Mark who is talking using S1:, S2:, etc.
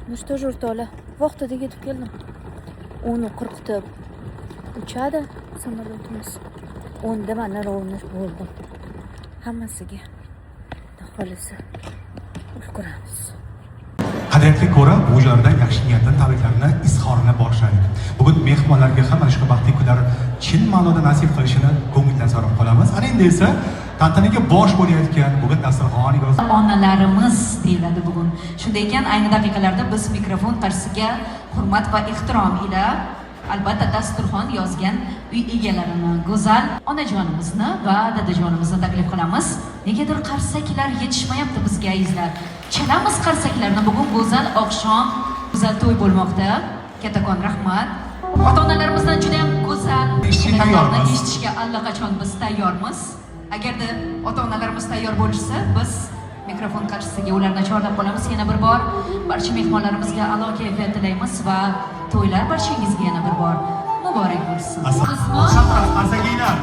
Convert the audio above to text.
S1: Mustaj o'rtoqlar, vaqtida yetib keldim. Uni qo'rqitib uchadi samolyotimiz. Onda mana rovnish bo'ldim. Hammasiga xohlasa ulguramiz.
S2: Qadriyatga ko'ra, bu joyda yaxshi niyatdan tabriklarni izhorini boshladik. Bugun mehmonlarga ham mana shu baxtli kunlar chin ma'noda nasib qilishini ko'ngildan so'rab qolamiz. Ana endi esa tantanaga bosh bo'layotgan bugun dasturxon
S3: onalarimiz deyiladi bugun. Shunday ekan, ayni daqiqalarda biz mikrofon qarshisiga hurmat va ehtirom ila albatta dasturxon yozgan uy egalarini, go'zal onajonimizni va dadajonimizni taklif qilamiz. Negadir qarsaklar yetishmayapti bizga azizlar. Chalamiz qarsaklarni. Bugun go'zal oqshom, go'zal to'y bo'lmoqda. Kattakon rahmat. Ota-onalarimizdan juda ham go'zal ishlarni eshitishga allaqachon biz tayyormiz. Agarda ota-onalarimiz tayyor bo'lishsa, biz mikrofon qarshisiga ularni chorlab qolamiz. Yana bir bor barcha mehmonlarimizga a'lo kayfiyat tilaymiz va to'ylar barchangizga yana bir bor muborak bo'lsin.
S2: Qarsakinglar.